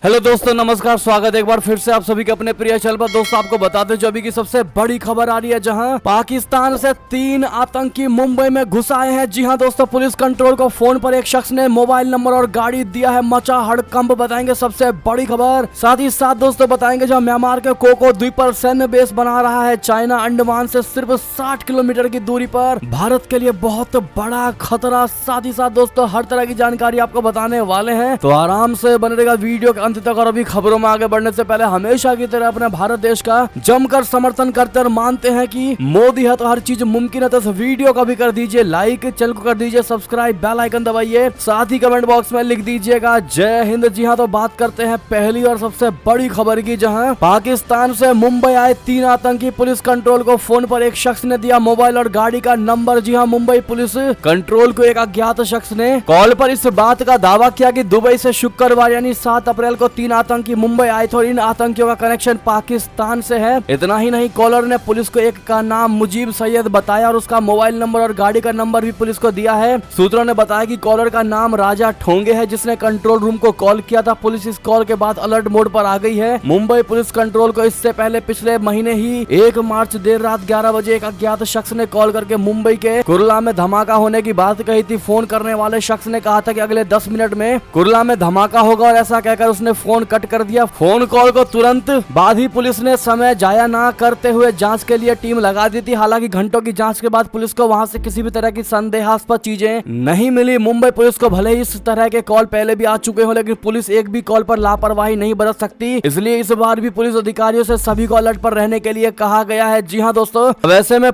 Hello दोस्तों, नमस्कार। स्वागत है एक बार फिर से आप सभी के अपने प्रिय चैनल पर। दोस्तों आपको बता दें जो अभी की सबसे बड़ी खबर आ रही है, जहां पाकिस्तान से 3 आतंकी मुंबई में घुस आए हैं। जी हां दोस्तों, पुलिस कंट्रोल को फोन पर एक शख्स ने मोबाइल नंबर और गाड़ी दिया है। मचा हड़कंप, बताएंगे सबसे बड़ी खबर। साथ ही साथ दोस्तों बताएंगे जहां म्यांमार के कोको द्वीप पर सैन्य बेस बना रहा है चाइना, अंडमान से सिर्फ 60 किलोमीटर की दूरी पर, भारत के लिए बहुत बड़ा खतरा। साथ ही साथ दोस्तों हर तरह की जानकारी आपको बताने वाले हैं, तो आराम से बने रहेगा वीडियो के अंत तक। और अभी खबरों में आगे बढ़ने से पहले हमेशा की तरह अपने भारत देश का जमकर समर्थन करते और मानते हैं कि मोदी है तो हर चीज मुमकिन है। तो इस वीडियो को भी कर दीजिए लाइक, चैनल को कर दीजिए सब्सक्राइब, बेल आइकन दबाइए, साथ ही कमेंट बॉक्स में लिख दीजिएगा जय हिंद। जी हाँ, तो बात करते हैं पहली और सबसे बड़ी खबर की, जहां पाकिस्तान से मुंबई आए 3 आतंकी। पुलिस कंट्रोल को फोन पर एक शख्स ने दिया मोबाइल और गाड़ी का नंबर। जी हाँ, मुंबई पुलिस कंट्रोल को एक अज्ञात शख्स ने कॉल पर इस बात का दावा किया कि दुबई से शुक्रवार यानी 7 अप्रैल को 3 आतंकी मुंबई आए थे और इन आतंकियों का कनेक्शन पाकिस्तान से है। इतना ही नहीं, कॉलर ने पुलिस को एक का नाम मुजीब सैयद बताया और उसका मोबाइल नंबर और गाड़ी का नंबर भी पुलिस को दिया है। सूत्रों ने बताया कि कॉलर का नाम राजा ठोंगे है, जिसने कंट्रोल रूम को कॉल किया था। पुलिस इस कॉल के बाद अलर्ट मोड पर आ गई है। मुंबई पुलिस कंट्रोल को इससे पहले पिछले महीने ही 1 मार्च देर रात 11 बजे एक अज्ञात शख्स ने कॉल करके मुंबई के कुरला में धमाका होने की बात कही थी। फोन करने वाले शख्स ने कहा था कि अगले 10 मिनट में कुरला में धमाका होगा और ऐसा कहकर उसने फोन कट कर दिया। फोन कॉल को तुरंत बाद ही पुलिस ने समय जाया ना करते हुए जांच के लिए टीम लगा दी थी। हालांकि घंटों की जांच के बाद पुलिस को वहां से किसी भी तरह की संदेहास्पद चीजें नहीं मिली। मुंबई पुलिस को भले ही इस तरह के कॉल पहले भी आ चुके हो, लेकिन पुलिस एक भी कॉल पर लापरवाही नहीं बरत सकती। इसलिए इस बार भी पुलिस अधिकारियों से सभी को अलर्ट पर रहने के लिए कहा गया है। जी हाँ दोस्तों, वैसे में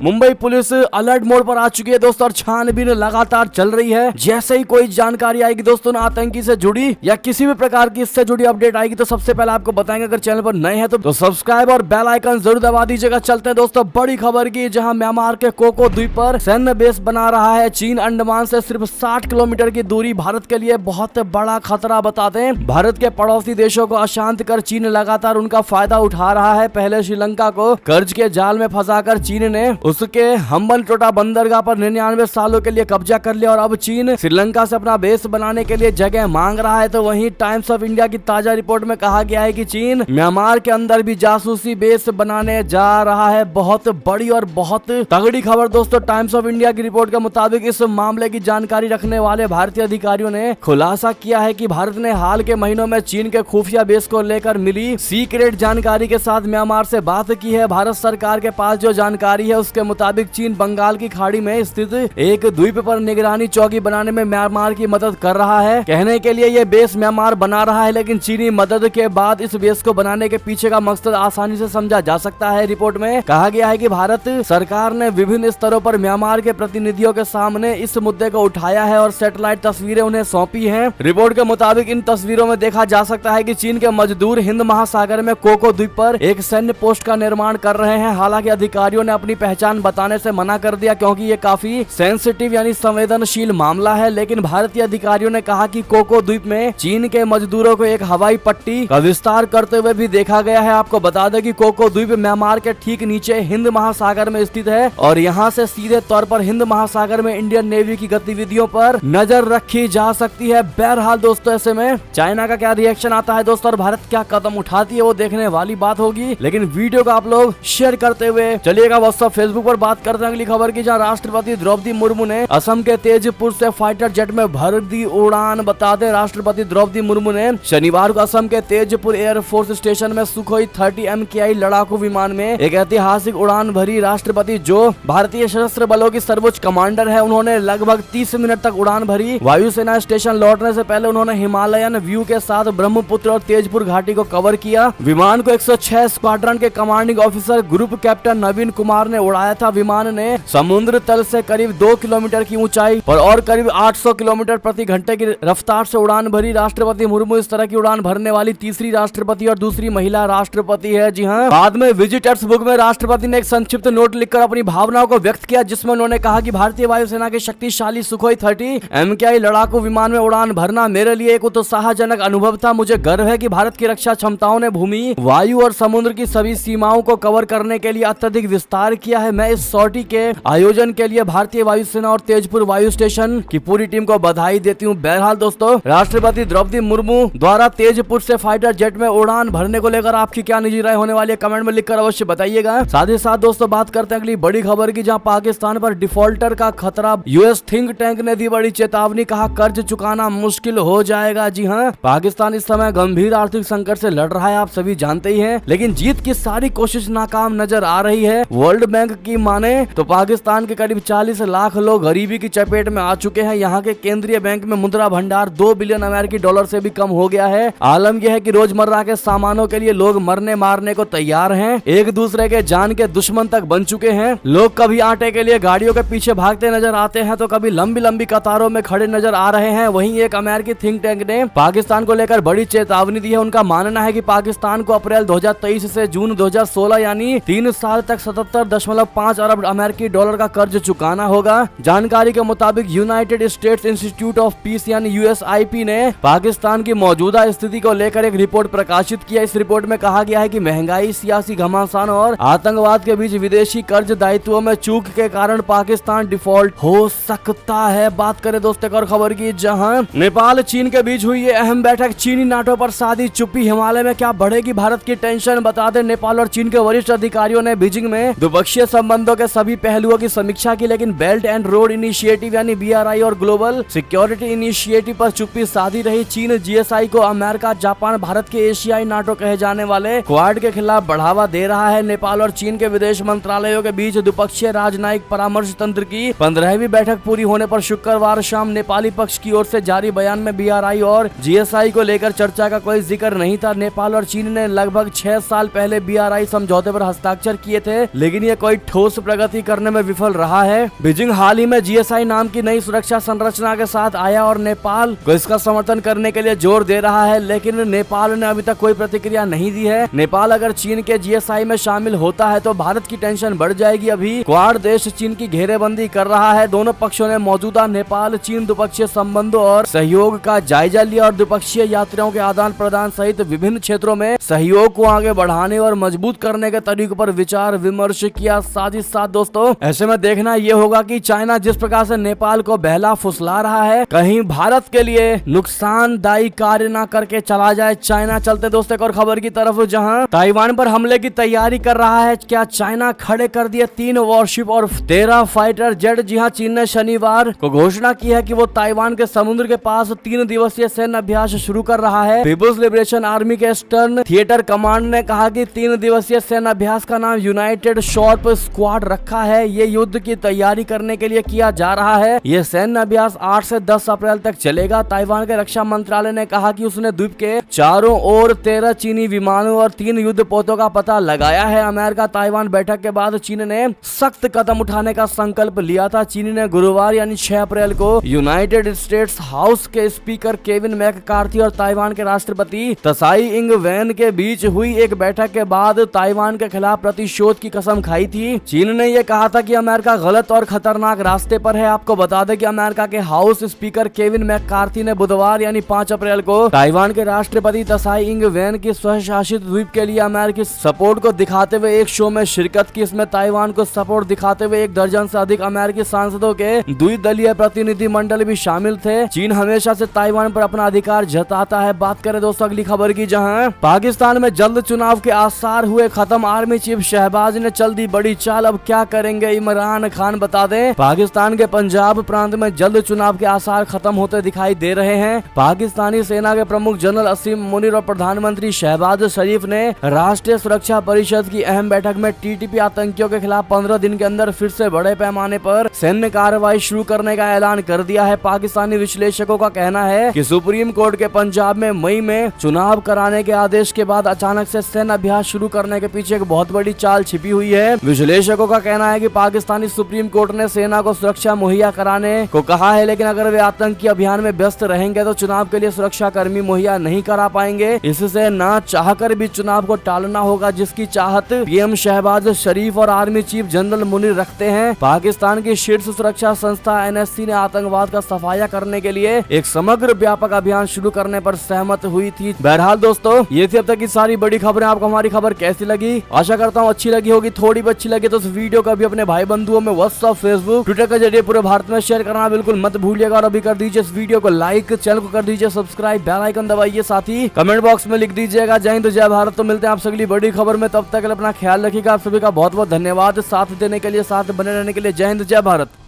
मुंबई पुलिस अलर्ट मोड पर आ चुकी है दोस्तों और छानबीन लगातार चल रही है। जैसे ही कोई जानकारी आएगी दोस्तों आतंकी से जुड़ी या किसी भी प्रकार की इससे जुड़ी अपडेट आएगी तो सबसे पहले आपको बताएंगे। अगर चैनल पर नए हैं तो सब्सक्राइब और बेल आइकन जरूर दबा दीजिएगा। चलते हैं दोस्तों बड़ी खबर की, जहां म्यांमार के कोको द्वीप पर सैन्य बेस बना रहा है चीन, अंडमान से सिर्फ 60 किलोमीटर की दूरी, भारत के लिए बहुत बड़ा खतरा। बताते हैं भारत के पड़ोसी देशों को अशांत कर चीन लगातार उनका फायदा उठा रहा है। पहले श्रीलंका को कर्ज के जाल में फंसाकर चीन ने उसके हम्बनटोटा बंदरगाह पर 99 सालों के लिए कब्जा कर लिया और अब चीन श्रीलंका से अपना बेस बनाने के लिए जगह मांग रहा है। तो वहीं टाइम्स ऑफ इंडिया की ताजा रिपोर्ट में कहा गया है कि चीन म्यांमार के अंदर भी जासूसी बेस बनाने जा रहा है। बहुत बड़ी और बहुत तगड़ी खबर दोस्तों। टाइम्स ऑफ इंडिया की रिपोर्ट के मुताबिक इस मामले की जानकारी रखने वाले भारतीय अधिकारियों ने खुलासा किया है कि भारत ने हाल के महीनों में चीन के खुफिया बेस को लेकर मिली सीक्रेट जानकारी के साथ म्यांमार से बात की है। भारत सरकार के पास जो जानकारी है उसके मुताबिक चीन बंगाल की खाड़ी में स्थित एक द्वीप पर निगरानी चौकी बनाने में म्यांमार की मदद कर रहा है। कहने के लिए ये बेस म्यांमार बना रहा है, लेकिन चीनी मदद के बाद इस बेस को बनाने के पीछे का मकसद आसानी से समझा जा सकता है। रिपोर्ट में कहा गया है कि भारत सरकार ने विभिन्न स्तरों पर म्यांमार के प्रतिनिधियों के सामने इस मुद्दे को उठाया है और सैटेलाइट तस्वीरें उन्हें सौंपी हैं। रिपोर्ट के मुताबिक इन तस्वीरों में देखा जा सकता है कि चीन के मजदूर हिंद महासागर में कोको द्वीप पर एक सैन्य पोस्ट का निर्माण कर रहे हैं। हालांकि अधिकारियों ने अपनी पहचान बताने से मना कर दिया क्योंकि ये काफी सेंसिटिव यानी संवेदनशील मामला है। लेकिन भारतीय अधिकारियों ने कहा कि कोको द्वीप में चीन के मजदूरों को एक हवाई पट्टी का विस्तार करते हुए भी देखा गया है। आपको बता दें कि कोको द्वीप म्यांमार के ठीक नीचे हिंद महासागर में स्थित है और यहाँ से सीधे तौर पर हिंद महासागर में इंडियन नेवी की गतिविधियों पर नजर रखी जा सकती है। बहरहाल दोस्तों, ऐसे में चाइना का क्या रिएक्शन आता है दोस्तों और भारत क्या कदम उठाती है वो देखने वाली बात होगी। लेकिन वीडियो को आप लोग शेयर करते हुए चलिएगा। व्हाट्सएप फेसबुक पर बात करते हैं अगली खबर की, जहाँ राष्ट्रपति द्रौपदी मुर्मू ने असम के तेजपुर से फाइटर जेट में भर दी उड़ान। बता दें राष्ट्रपति द्रौपदी मुर्मू ने शनिवार को असम के तेजपुर एयरफोर्स स्टेशन में सुखोई 30 MKI लड़ाकू विमान में एक ऐतिहासिक उड़ान भरी। राष्ट्रपति जो भारतीय सशस्त्र बलों की सर्वोच्च कमांडर है, उन्होंने लगभग 30 मिनट तक उड़ान भरी। वायुसेना स्टेशन लौटने से पहले उन्होंने हिमालयन व्यू के साथ ब्रह्मपुत्र और तेजपुर घाटी को कवर किया। विमान को 106 स्क्वाड्रन के कमांडिंग ऑफिसर ग्रुप कैप्टन नवीन कुमार ने उड़ाया था। विमान ने समुद्र तल से करीब 2 किलोमीटर की ऊंचाई पर और करीब 800 किलोमीटर प्रति घंटे की रफ्तार से उड़ान भरी। राष्ट्रपति मुर्मू इस तरह की उड़ान भरने वाली तीसरी राष्ट्रपति और दूसरी महिला राष्ट्रपति है। जी हाँ, बाद में विजिटर्स बुक में राष्ट्रपति ने एक संक्षिप्त नोट लिखकर अपनी भावनाओं को व्यक्त किया, जिसमें उन्होंने कहा कि भारतीय वायुसेना के शक्तिशाली सुखोई 30 MKI लड़ाकू विमान में उड़ान भरना मेरे लिए एक उत्साहजनक अनुभव था। मुझे गर्व है कि भारत की रक्षा क्षमताओं ने भूमि, वायु और समुद्र की सभी सीमाओं को कवर करने के लिए अत्यधिक विस्तार किया है। मैं इस सॉर्टी के आयोजन के लिए भारतीय वायुसेना और तेजपुर वायु स्टेशन की पूरी टीम को बधाई देती हूँ। बहरहाल दोस्तों, राष्ट्रपति द्रौपदी मुर्मू मुर्मू द्वारा तेजपुर से फाइटर जेट में उड़ान भरने को लेकर आपकी क्या निजी राय होने वाली है, कमेंट में लिखकर अवश्य बताइएगा। साथ ही साथ दोस्तों बात करते हैं अगली बड़ी खबर की, जहां पाकिस्तान पर डिफॉल्टर का खतरा, यूएस थिंक टैंक ने दी बड़ी चेतावनी, कहा कर्ज चुकाना मुश्किल हो जाएगा। जी हाँ, पाकिस्तान इस समय गंभीर आर्थिक संकट से लड़ रहा है, आप सभी जानते ही हैं, लेकिन जीत की सारी कोशिश नाकाम नजर आ रही है। वर्ल्ड बैंक की माने तो पाकिस्तान के करीब 40 लाख लोग गरीबी की चपेट में आ चुके हैं। यहाँ के केंद्रीय बैंक में मुद्रा भंडार 2 बिलियन अमेरिकी डॉलर से भी कम हो गया है। आलम यह है कि रोजमर्रा के सामानों के लिए लोग मरने मारने को तैयार हैं, एक दूसरे के जान के दुश्मन तक बन चुके हैं। लोग कभी आटे के लिए गाड़ियों के पीछे भागते नजर आते हैं तो कभी लंबी लंबी कतारों में खड़े नजर आ रहे हैं। वहीं एक अमेरिकी थिंक टैंक ने पाकिस्तान को लेकर बड़ी चेतावनी दी है। उनका मानना है कि पाकिस्तान को अप्रैल 2023 से जून 2016 यानी 3 साल तक 77.5 अरब अमेरिकी डॉलर का कर्ज चुकाना होगा। जानकारी के मुताबिक United states institute of peace यानी यूएसआईपी ने पाकिस्तान की मौजूदा स्थिति को लेकर एक रिपोर्ट प्रकाशित किया। इस रिपोर्ट में कहा गया है कि महंगाई, सियासी घमासान और आतंकवाद के बीच विदेशी कर्ज दायित्वों में चूक के कारण पाकिस्तान डिफॉल्ट हो सकता है। बात करें दोस्तों एक और खबर की, जहां नेपाल चीन के बीच हुई ये अहम बैठक, चीनी नाटों पर साधी चुप्पी, हिमालय में क्या बढ़ेगी भारत की टेंशन। बता दें नेपाल और चीन के वरिष्ठ अधिकारियों ने बीजिंग में द्विपक्षीय संबंधों के सभी पहलुओं की समीक्षा की, लेकिन बेल्ट एंड रोड इनिशिएटिव यानी बीआरआई और ग्लोबल सिक्योरिटी इनिशिएटिव पर चुप्पी साधी रही। चीन जीएसआई को अमेरिका, जापान, भारत के एशियाई नाटो कहे जाने वाले क्वाड के खिलाफ बढ़ावा दे रहा है। नेपाल और चीन के विदेश मंत्रालयों के बीच द्विपक्षीय राजनयिक परामर्श तंत्र की 15वीं बैठक पूरी होने पर शुक्रवार शाम नेपाली पक्ष की ओर से जारी बयान में बीआरआई और जीएसआई को लेकर चर्चा का कोई जिक्र नहीं था। नेपाल और चीन ने लगभग 6 साल पहले बीआरआई समझौते पर हस्ताक्षर किए थे, लेकिन ये कोई ठोस प्रगति करने में विफल रहा है। बीजिंग हाल ही में जीएसआई नाम की नई सुरक्षा संरचना के साथ आया और नेपाल को इसका समर्थन करने के लिए जोर दे रहा है, लेकिन नेपाल ने अभी तक कोई प्रतिक्रिया नहीं दी है। नेपाल अगर चीन के जीएसआई में शामिल होता है तो भारत की टेंशन बढ़ जाएगी। अभी क्वाड देश चीन की घेरेबंदी कर रहा है। दोनों पक्षों ने मौजूदा नेपाल चीन द्विपक्षीय संबंधों और सहयोग का जायजा लिया और द्विपक्षीय यात्रियों के आदान प्रदान सहित विभिन्न क्षेत्रों में सहयोग को आगे बढ़ाने और मजबूत करने के तरीकों पर विचार विमर्श किया। साथ ही साथ दोस्तों ऐसे में देखना ये होगा कि चाइना जिस प्रकार से नेपाल को बहला फुसला रहा है, कहीं भारत के लिए नुकसानदायी कार्य न करके चला जाए चाइना। चलते दोस्तों एक और खबर की तरफ, जहां ताइवान पर हमले की तैयारी कर रहा है। क्या चाइना खड़े कर दिए 3 वॉरशिप और 13 फाइटर जेट। जी हां, चीन ने शनिवार को घोषणा की है कि वो ताइवान के समुद्र के पास 3 दिवसीय सैन्य अभ्यास शुरू कर रहा है। पीपुल्स लिबरेशन आर्मी के ईस्टर्न थिएटर कमांड ने कहा कि 3 दिवसीय सैन्य अभ्यास का नाम यूनाइटेड शॉर्प स्क्वाड रखा है। ये युद्ध की तैयारी करने के लिए किया जा रहा है। ये सैन्य अभ्यास 8 से 10 अप्रैल तक चलेगा। ताइवान के रक्षा मंत्रालय ने कहा कि उसने द्वीप के चारों ओर 13 चीनी विमानों और 3 युद्धपोतों का पता लगाया है। अमेरिका ताइवान बैठक के बाद चीन ने सख्त कदम उठाने का संकल्प लिया था। चीन ने गुरुवार यानी 6 अप्रैल को यूनाइटेड स्टेट्स हाउस के स्पीकर केविन मैककार्थी और ताइवान के राष्ट्रपति त्साई इंग वेन के बीच हुई एक बैठक के बाद ताइवान के खिलाफ प्रतिशोध की कसम खाई थी। चीन ने यह कहा था कि अमेरिका गलत और खतरनाक रास्ते पर है। आपको बता दें कि अमेरिका के हाउस स्पीकर केविन मैककार्थी ने बुधवार यानी 5 अप्रैल को ताइवान के राष्ट्रपति त्साई इंग वेन की स्वशासित द्वीप के लिए अमेरिकी सपोर्ट को दिखाते हुए एक शो में शिरकत की। इसमें ताइवान को सपोर्ट दिखाते हुए 1 दर्जन से अधिक अमेरिकी सांसदों के द्विदलीय प्रतिनिधि मंडल भी शामिल थे। चीन हमेशा से ताइवान पर अपना अधिकार जताता है। बात करें दोस्तों अगली खबर की, जहां पाकिस्तान में जल्द चुनाव के आसार हुए खत्म। आर्मी चीफ शहबाज ने चल दी बड़ी चाल, अब क्या करेंगे इमरान खान। बता दें पाकिस्तान के पंजाब प्रांत में जल्द चुनाव के आसार खत्म होते दिखाई दे रहे हैं। पाकिस्तानी सेना के प्रमुख जनरल असीम मुनीर और प्रधानमंत्री शहबाज शरीफ ने राष्ट्रीय सुरक्षा परिषद की अहम बैठक में टीटीपी आतंकियों के खिलाफ 15 दिन के अंदर फिर से बड़े पैमाने पर सैन्य कार्रवाई शुरू करने का ऐलान कर दिया है। पाकिस्तानी विश्लेषकों का कहना है कि सुप्रीम कोर्ट के पंजाब में मई में चुनाव कराने के आदेश के बाद अचानक से सैन्य अभ्यास शुरू करने के पीछे एक बहुत बड़ी चाल छिपी हुई है। विश्लेषकों का कहना है कि पाकिस्तानी सुप्रीम कोर्ट ने सेना को सुरक्षा मुहैया कराने को कहा है, लेकिन अगर वे आतंकी अभियान में व्यस्त रहेंगे तो चुनाव के लिए सुरक्षा कर्मी मुहैया नहीं करा पाएंगे। इससे ना चाहकर भी चुनाव को टालना होगा, जिसकी चाहत पीएम शहबाज शरीफ और आर्मी चीफ जनरल मुनीर रखते हैं। पाकिस्तान की शीर्ष सुरक्षा संस्था एनएससी ने आतंकवाद का सफाया करने के लिए एक समग्र व्यापक अभियान शुरू करने पर सहमत हुई थी। बहरहाल दोस्तों ये थी अब तक की सारी बड़ी खबरें। आपको हमारी खबर कैसी लगी? आशा करता हूँ अच्छी लगी होगी। थोड़ी भी अच्छी लगी तो इस वीडियो को भी अपने भाई बंधुओं में व्हाट्सएप, फेसबुक, ट्विटर के जरिए पूरे भारत में शेयर करना बिल्कुल मत भूलिएगा। और अभी कर दीजिए इस वीडियो को लाइक, चैनल को कर दीजिए सब्सक्राइब। सब्सक्राइब, बेल आइकन दबाइए, साथ ही कमेंट बॉक्स में लिख दीजिएगा जय हिंद जय भारत। तो मिलते हैं आप अगली बड़ी खबर में, तब तक अपना ख्याल रखिएगा। आप सभी का बहुत बहुत धन्यवाद साथ देने के लिए, साथ बने रहने के लिए। जय हिंद जय भारत।